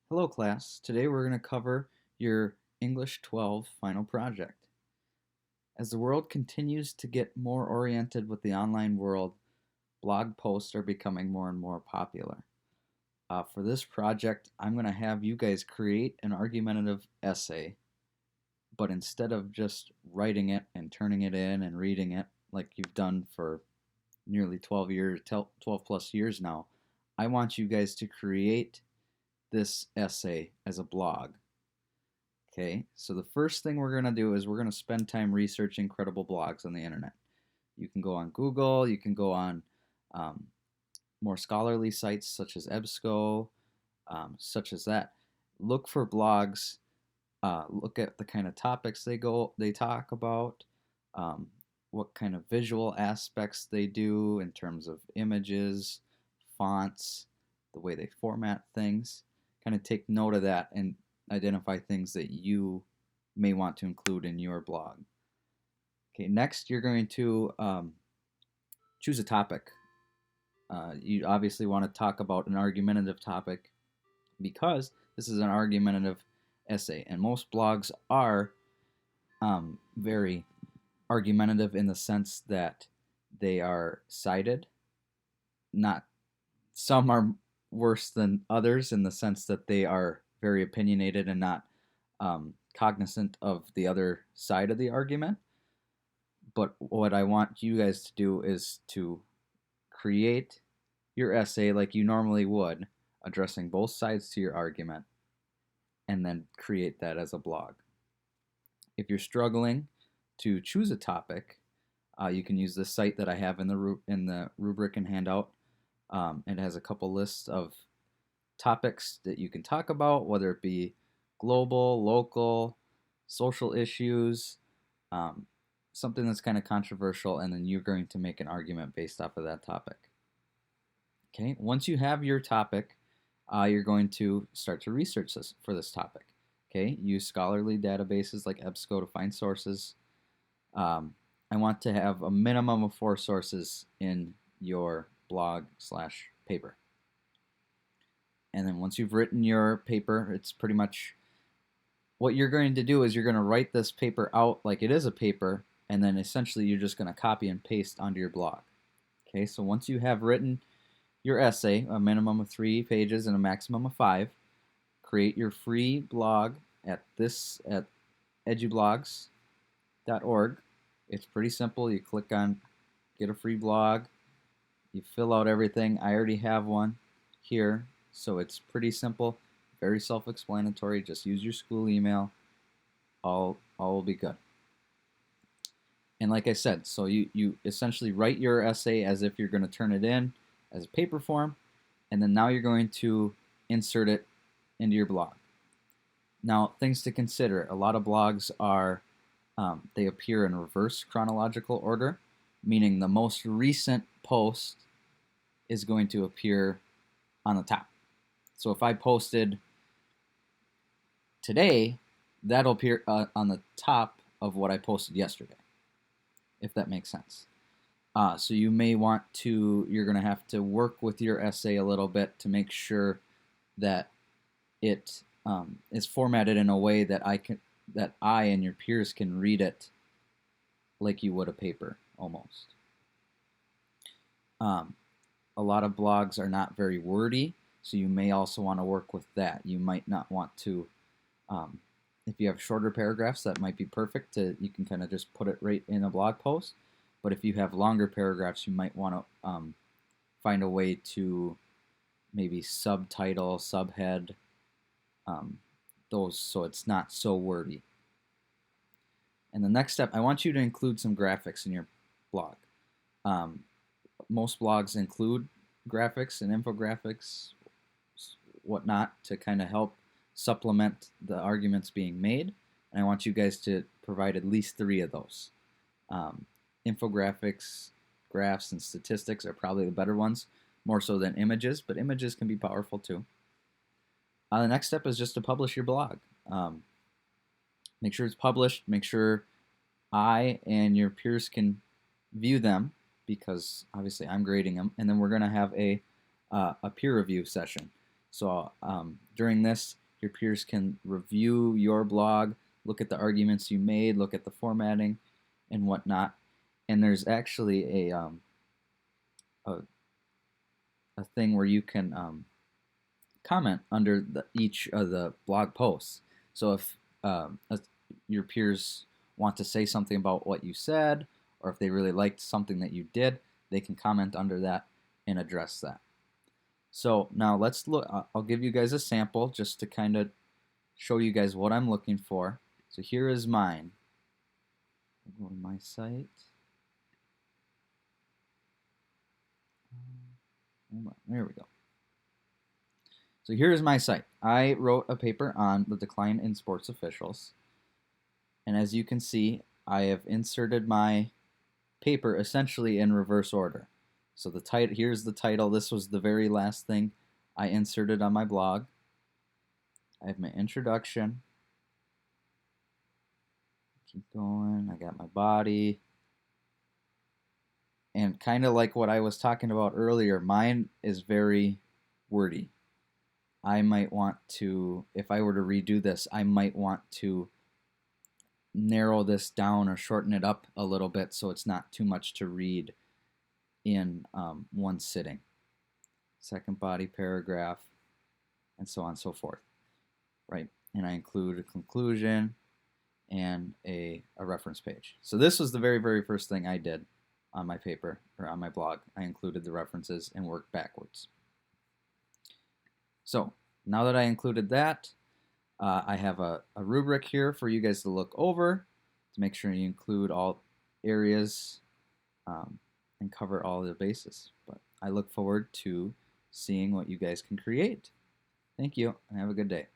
Hello class, today we're going to cover your English 12 final project. As the world continues to get more oriented with the online world, blog posts are becoming more and more popular. For this project, I'm going to have you guys create an argumentative essay, but instead of just writing it and turning it in and reading it like you've done for nearly 12 plus years now, I want you guys to create this essay as a blog. Okay, so the first thing we're going to do is we're going to spend time researching credible blogs on the internet. You can go on Google, you can go on um, more scholarly sites such as EBSCO, such as that. Look for blogs, look at the kind of topics they talk about, um, what kind of visual aspects they do in terms of images, fonts, the way they format things. Kind of take note of that and identify things that you may want to include in your blog. Okay, next you're going to choose a topic. You obviously want to talk about an argumentative topic because this is an argumentative essay, and most blogs are very argumentative in the sense that they are cited. Not some are worse than others in the sense that they are very opinionated and not cognizant of the other side of the argument. But what I want you guys to do is to create your essay like you normally would, addressing both sides to your argument, and then create that as a blog. If you're struggling to choose a topic, you can use this site that I have in the rubric and handout. It has a couple lists of topics that you can talk about, whether it be global, local, social issues, um, something that's kind of controversial, and then you're going to make an argument based off of that topic. Okay, once you have your topic, you're going to start to research this for this topic. Okay, use scholarly databases like EBSCO to find sources. I want to have a minimum of 4 sources in your blog/paper. And then once you've written your paper, it's pretty much what you're going to do is you're going to write this paper out like it is a paper, and then essentially you're just going to copy and paste onto your blog. Okay, so once you have written your essay, a minimum of 3 pages and a maximum of 5, create your free blog at edublogs.org. It's pretty simple. You click on get a free blog, you fill out everything. I already have one here, so it's pretty simple, very self-explanatory. Just use your school email. All will be good. And like I said, so you essentially write your essay as if you're going to turn it in as a paper form, and then now you're going to insert it into your blog. Now, things to consider. A lot of blogs are, they appear in reverse chronological order, meaning the most recent post is going to appear on the top. So if I posted today, that'll appear on the top of what I posted yesterday, if that makes sense. So you may want to, you're going to have to work with your essay a little bit to make sure that it is formatted in a way that I and your peers can read it like you would a paper almost. A lot of blogs are not very wordy, so you may also want to work with that. You might not want to, if you have shorter paragraphs, that might be perfect. You can kind of just put it right in a blog post. But if you have longer paragraphs, you might want to find a way to maybe subtitle, subhead those so it's not so wordy. And the next step, I want you to include some graphics in your blog. Most blogs include graphics and infographics, whatnot, to kind of help supplement the arguments being made. And I want you guys to provide at least 3 of those. Infographics, graphs, and statistics are probably the better ones, more so than images, but images can be powerful too. The next step is just to publish your blog. Make sure it's published. Make sure I and your peers can view them, because obviously I'm grading them. And then we're going to have a peer review session. So during this, your peers can review your blog, look at the arguments you made, look at the formatting and whatnot. And there's actually a, a thing where you can comment under each of the blog posts. So if your peers want to say something about what you said, or if they really liked something that you did, they can comment under that and address that. So now let's look. I'll give you guys a sample just to kind of show you guys what I'm looking for. So here is mine. I'll go to my site. There we go. So here's my site. I wrote a paper on the decline in sports officials. And as you can see, I have inserted my paper essentially in reverse order. So the title, here's the title. This was the very last thing I inserted on my blog. I have my introduction. Keep going. I got my body. And kind of like what I was talking about earlier, mine is very wordy. I might want to, if I were to redo this, I might want to narrow this down or shorten it up a little bit so it's not too much to read in one sitting. Second body paragraph, and so on and so forth, right? And I include a conclusion and a reference page. So this was the very, very first thing I did on my paper or on my blog. I included the references and worked backwards. So now that I included that, I have a rubric here for you guys to look over to make sure you include all areas and cover all the bases. But I look forward to seeing what you guys can create. Thank you and have a good day.